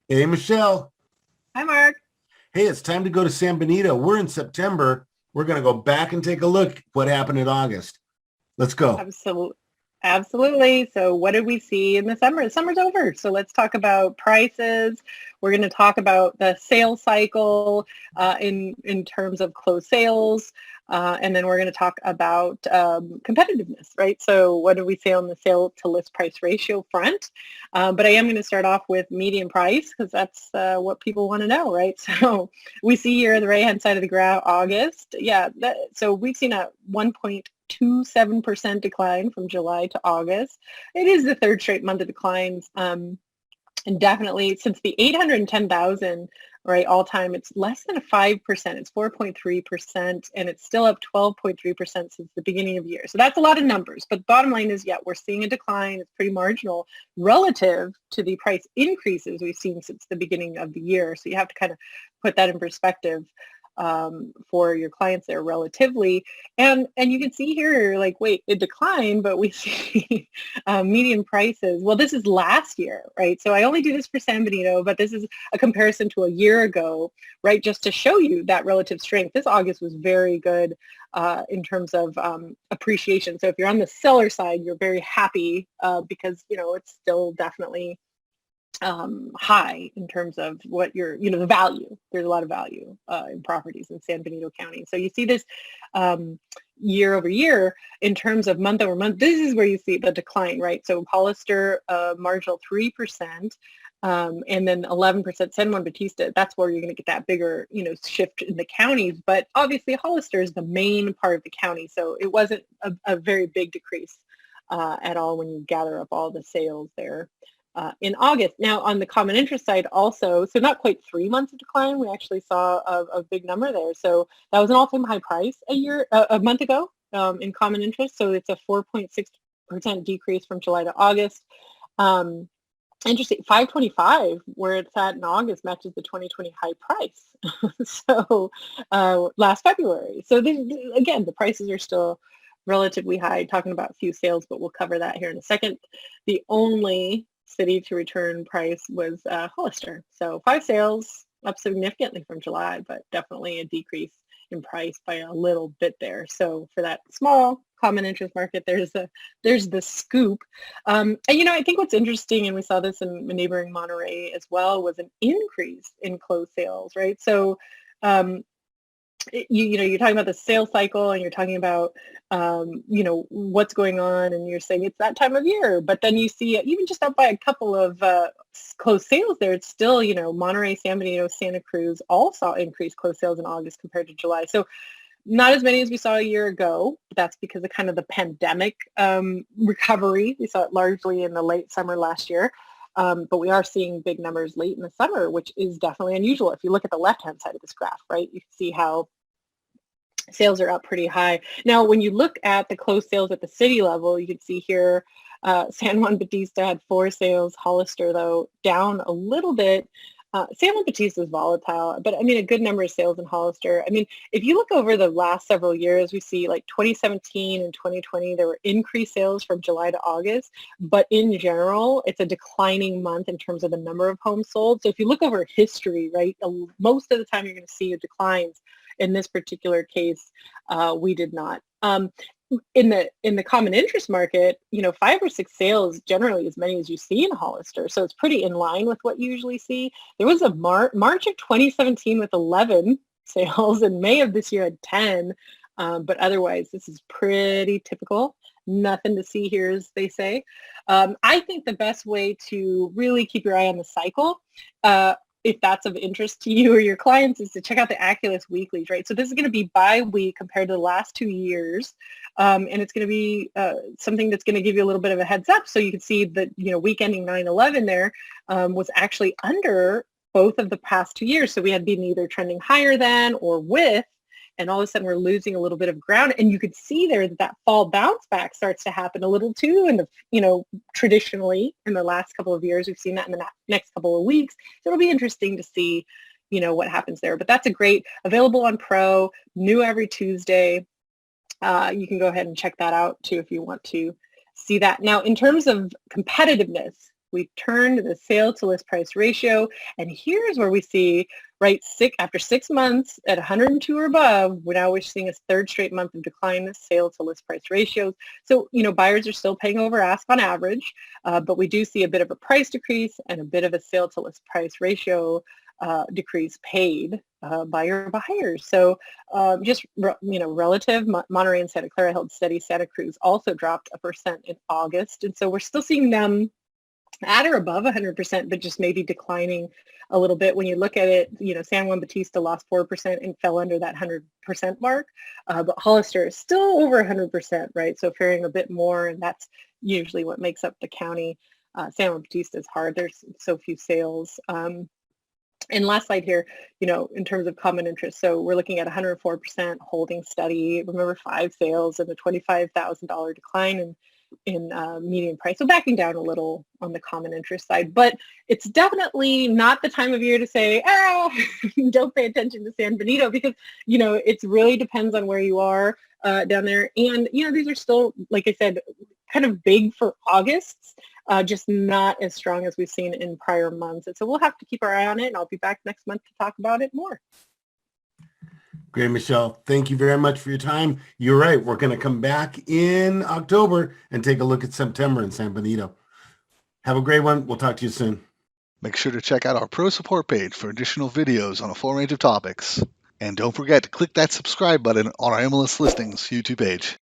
Hey, Michelle. Hi, Mark. Hey, it's time to go to San Benito. We're in September. We're going to go back and take a look what happened in August. Let's go. Absolutely. Absolutely. So what did we see in the summer? The summer's over. So let's talk about prices. We're going to talk about the sales cycle in terms of closed sales. And then we're going to talk about competitiveness, right? So what did we say on the sale to list price ratio front? But I am going to start off with median price because that's what people want to know, right? So we see here on the right-hand side of the graph, August. Yeah, so we've seen a 1.27% decline from July to August. It is the third straight month of declines. And definitely since the 810,000, right, all time, it's less than a 5%. It's 4.3%, and it's still up 12.3% since the beginning of the year. So that's a lot of numbers. But the bottom line is, yeah, we're seeing a decline. It's pretty marginal relative to the price increases we've seen since the beginning of the year. So you have to kind of put that in perspective for your clients there relatively. And you can see here, like, wait, it declined, but we see median prices. Well, this is last year, right? So I only do this for San Benito, but this is a comparison to a year ago, right? Just to show you that relative strength. This August was very good in terms of appreciation. So if you're on the seller side, you're very happy because, it's still definitely high in terms of what the value. There's a lot of value in properties in San Benito County. So you see this year over year in terms of month over month. This is where you see the decline, right? So Hollister, marginal 3%. And then 11% San Juan Bautista, that's where you're going to get that bigger, shift in the counties. But obviously Hollister is the main part of the county. So it wasn't a very big decrease at all when you gather up all the sales there. In August. Now on the common interest side also, so not quite 3 months of decline, we actually saw a big number there. So that was an all-time high price a month ago in common interest. So it's a 4.6% decrease from July to August. Interesting, 525 where it's at in August matches the 2020 high price. So last February. So again, the prices are still relatively high, talking about a few sales, but we'll cover that here in a second. The only city to return price was Hollister. So 5 sales, up significantly from July, but definitely a decrease in price by a little bit there. So for that small common interest market, there's the scoop. And I think what's interesting, and we saw this in neighboring Monterey as well, was an increase in closed sales, right? So you're talking about the sales cycle and you're talking about what's going on, and you're saying it's that time of year, but then you see even just up by a couple of closed sales there, it's still, Monterey, San Benito, Santa Cruz all saw increased closed sales in August compared to July. So not as many as we saw a year ago, but that's because of kind of the pandemic recovery. We saw it largely in the late summer last year. But we are seeing big numbers late in the summer, which is definitely unusual. If you look at the left-hand side of this graph, right, you can see how sales are up pretty high. Now, when you look at the closed sales at the city level, you can see here San Juan Bautista had 4 sales. Hollister, though, down a little bit. San Juan Bautista is volatile, but I mean, a good number of sales in Hollister. I mean, if you look over the last several years, we see like 2017 and 2020, there were increased sales from July to August, but in general, it's a declining month in terms of the number of homes sold. So if you look over history, right, most of the time you're going to see declines. In this particular case, we did not. In the common interest market, 5 or 6 sales, generally as many as you see in Hollister. So it's pretty in line with what you usually see. There was a March of 2017 with 11 sales, and May of this year had 10. But otherwise, this is pretty typical. Nothing to see here, as they say. I think the best way to really keep your eye on the cycle, if that's of interest to you or your clients, is to check out the Aculist weeklies, right? So this is going to be bi-week compared to the last 2 years. And it's going to be something that's going to give you a little bit of a heads up. So you can see that, week ending 9/11 there was actually under both of the past 2 years. So we had been either trending higher than or with, and all of a sudden we're losing a little bit of ground. And you could see there that fall bounce back starts to happen a little too. And, traditionally in the last couple of years, we've seen that in the next couple of weeks. So it'll be interesting to see, what happens there. But that's available on Pro, new every Tuesday. You can go ahead and check that out too if you want to see that. Now, in terms of competitiveness, we turn to the sale to list price ratio. And here's where we see, right, after 6 months at 102 or above, we're seeing a third straight month of decline in sale to list price ratios. So, buyers are still paying over ask on average, but we do see a bit of a price decrease and a bit of a sale to list price ratio decrease paid by your buyers. So relative, Monterey and Santa Clara held steady. Santa Cruz also dropped 1% in August. And so we're still seeing them at or above 100%, but just maybe declining a little bit. When you look at it, San Juan Bautista lost 4% and fell under that 100% mark, but Hollister is still over 100%, right? So faring a bit more, and that's usually what makes up the county. San Juan Bautista is hard. There's so few sales. And last slide here, in terms of common interest. So we're looking at 104% holding steady. Remember, 5 sales and a $25,000 decline in median price. So backing down a little on the common interest side, but it's definitely not the time of year to say, don't pay attention to San Benito, because, it really depends on where you are down there. And, these are still, like I said, kind of big for August. Just not as strong as we've seen in prior months. And so we'll have to keep our eye on it, and I'll be back next month to talk about it more. Great, Michelle. Thank you very much for your time. You're right. We're going to come back in October and take a look at September in San Benito. Have a great one. We'll talk to you soon. Make sure to check out our Pro Support page for additional videos on a full range of topics. And don't forget to click that subscribe button on our MLS Listings YouTube page.